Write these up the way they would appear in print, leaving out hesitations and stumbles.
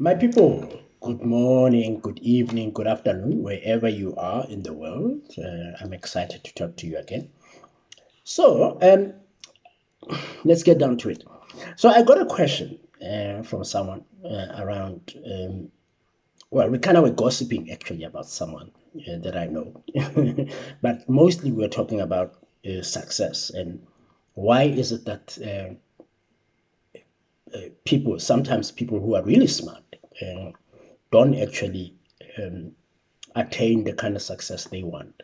My people, good morning, good evening, good afternoon, wherever you are in the world. I'm excited to talk to you again. So, let's get down to it. So, I got a question from someone around. Well, we kind of were gossiping actually about someone that I know, but mostly we're talking about success and why is it that sometimes people who are really smart don't actually um, attain the kind of success they want.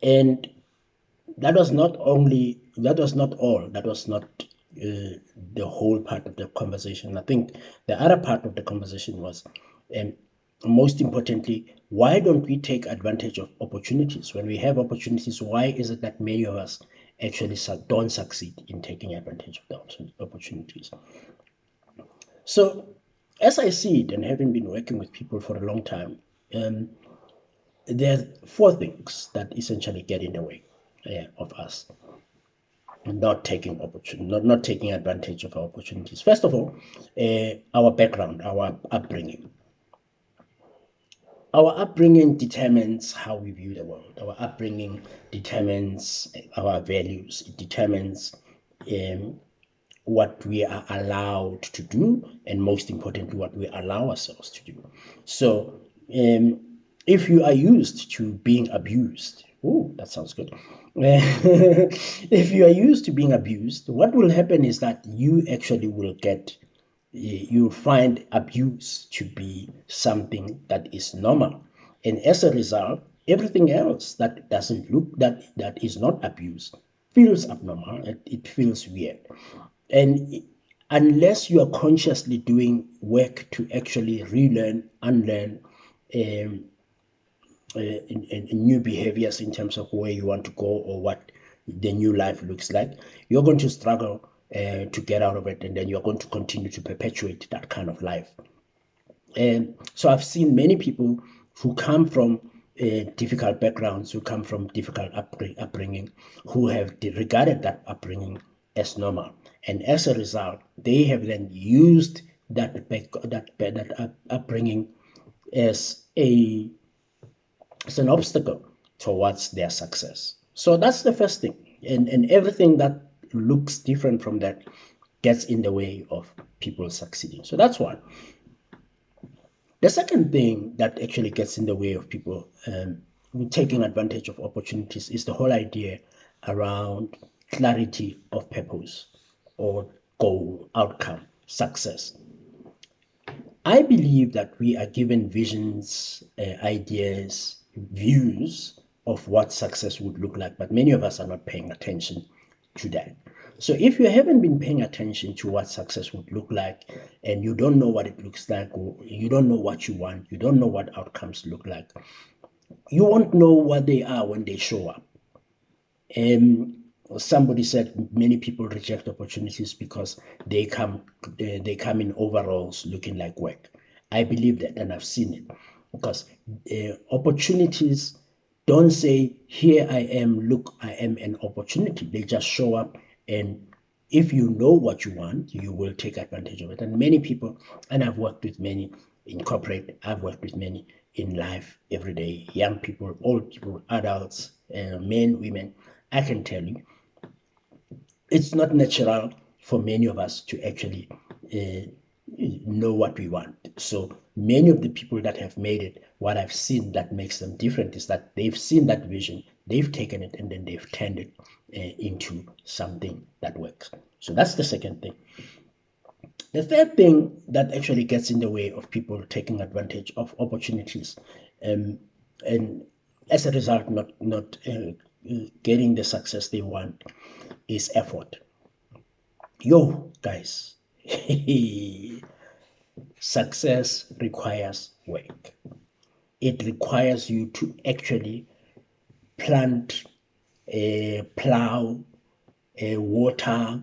And that was not the whole part of the conversation. I think the other part of the conversation was, um, most importantly, why don't we take advantage of opportunities? When we have opportunities, why is it that many of us actually don't succeed in taking advantage of the opportunities? So, as I see it, and having been working with people for a long time, um, there are four things that essentially get in the way of us not taking advantage of our opportunities. First of all, our background, our upbringing. Our upbringing determines how we view the world. Our upbringing determines our values. It determines what we are allowed to do, and most importantly, what we allow ourselves to do. So, if you are used to being abused, oh, that sounds good. If you are used to being abused, what will happen is that you'll find abuse to be something that is normal. And as a result, everything else that doesn't look that is not abuse feels abnormal. It feels weird. And unless you are consciously doing work to actually relearn, unlearn um, new behaviors in terms of where you want to go or what the new life looks like, you're going to struggle to get out of it, and then you're going to continue to perpetuate that kind of life. And so I've seen many people who come from difficult backgrounds, who come from difficult upbringing, who have regarded that upbringing as normal, and as a result, they have then used that upbringing as a as an obstacle towards their success. So that's the first thing, and everything that looks different from that gets in the way of people succeeding. So that's one. The second thing that actually gets in the way of people taking advantage of opportunities is the whole idea around clarity of purpose or goal, outcome, success. I believe that we are given visions, ideas, views of what success would look like, but many of us are not paying attention to that. So if you haven't been paying attention to what success would look like, and you don't know what it looks like, or you don't know what you want, you don't know what outcomes look like, you won't know what they are when they show up. Somebody said many people reject opportunities because they come in overalls looking like work. I believe that, and I've seen it, because opportunities don't say, here I am, look, I am an opportunity. They just show up, and if you know what you want, you will take advantage of it. And many people, and I've worked with many in corporate, I've worked with many in life every day, young people, old people, adults, men, women. I can tell you, it's not natural for many of us to actually uh, know what we want. So many of the people that have made it, what I've seen that makes them different is that they've seen that vision, they've taken it, and then they've turned it into something that works. So that's the second thing. The third thing that actually gets in the way of people taking advantage of opportunities, and as a result, not getting the success they want, is effort. Yo, guys, success requires work. It requires you to actually plant, plow, water,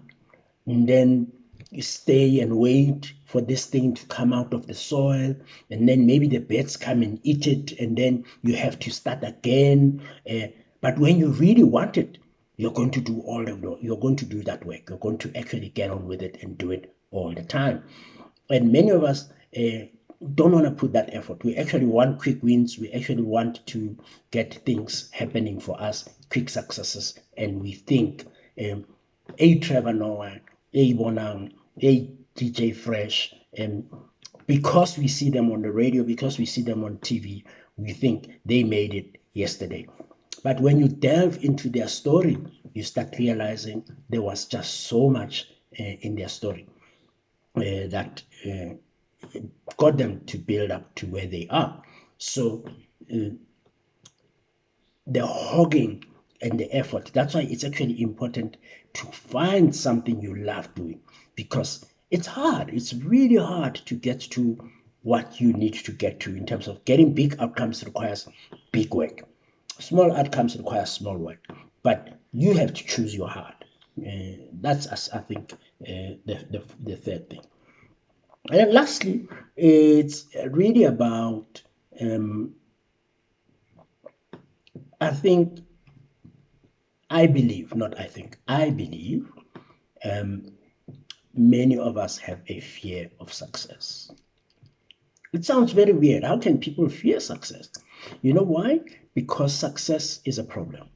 and then you stay and wait for this thing to come out of the soil, and then maybe the birds come and eat it, and then you have to start again. But when you really want it, you're going to do that work. You're going to actually get on with it and do it all the time. And many of us don't want to put that effort. We actually want quick wins. We actually want to get things happening for us, quick successes. And we think, a Trevor Noah, a Bonang, a DJ Fresh, and because we see them on the radio, because we see them on TV, we think they made it yesterday. But when you delve into their story, you start realizing there was just so much in their story that got them to build up to where they are. So the hogging and the effort, that's why it's actually important to find something you love doing, because it's hard. It's really hard to get to what you need to get to. In terms of getting big outcomes requires big work. Small outcomes require small work, but you have to choose your heart. That's, I think, the third thing. And then lastly, it's really about, I think, I believe, not I think, I believe many of us have a fear of success. It sounds very weird. How can people fear success? You know why? Because success is a problem.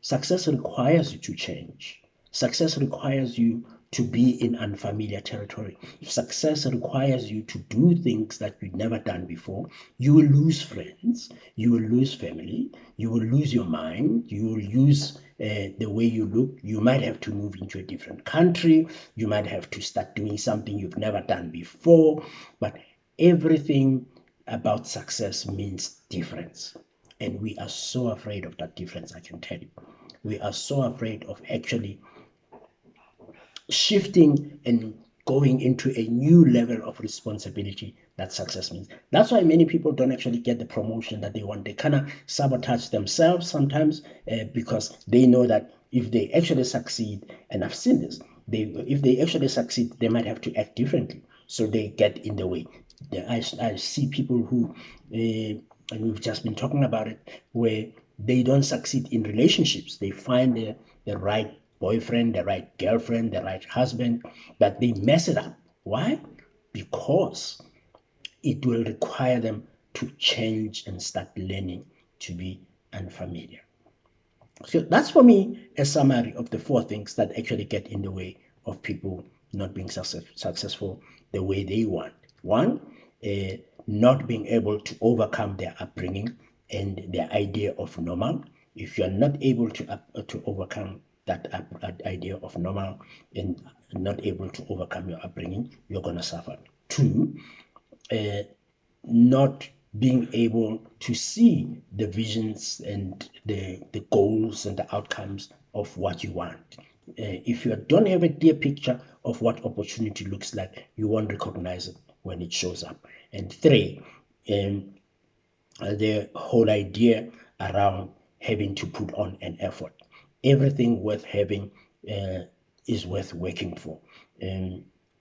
Success requires you to change. Success requires you to be in unfamiliar territory. If success requires you to do things that you've never done before, you will lose friends, you will lose family, you will lose your mind, you will lose the way you look. You might have to move into a different country, you might have to start doing something you've never done before. But everything about success means difference. And we are so afraid of that difference, I can tell you. We are so afraid of actually shifting and going into a new level of responsibility that success means. That's why many people don't actually get the promotion that they want. They kind of sabotage themselves sometimes because they know that if they actually succeed, and I've seen this, if they actually succeed, they might have to act differently. So they get in the way. I see people who, and we've just been talking about it, where they don't succeed in relationships. They find the right boyfriend, the right girlfriend, the right husband, but they mess it up. Why? Because it will require them to change and start learning to be unfamiliar. So that's for me a summary of the four things that actually get in the way of people not being successful the way they want. One, not being able to overcome their upbringing and their idea of normal. If you are not able to overcome that idea of normal and not able to overcome your upbringing, you're going to suffer. Two, not being able to see the visions and the goals and the outcomes of what you want. If you don't have a clear picture of what opportunity looks like, you won't recognize it when it shows up. And three, the whole idea around having to put on an effort. Everything worth having is worth working for.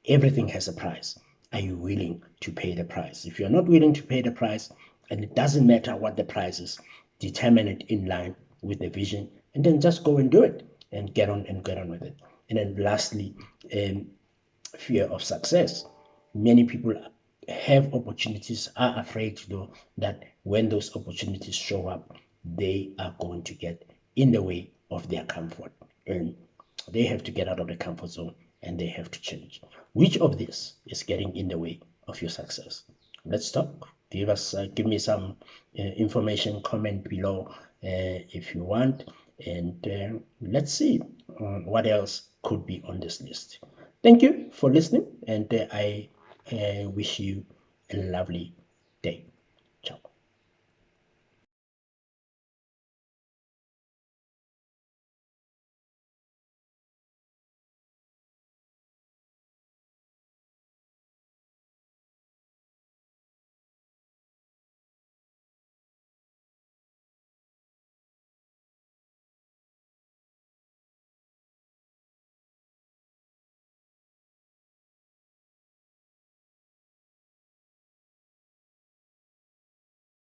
Everything has a price. Are you willing to pay the price? If you're not willing to pay the price, and it doesn't matter what the price is, determine it in line with the vision, and then just go and do it and get on with it. And then lastly, fear of success. Many people have opportunities, are afraid though that when those opportunities show up, they are going to get in the way of their comfort. And they have to get out of the comfort zone and they have to change. Which of this is getting in the way of your success? Let's talk. Give me some information, comment below if you want, and let's see what else could be on this list. Thank you for listening, and I wish you a lovely day. Ciao.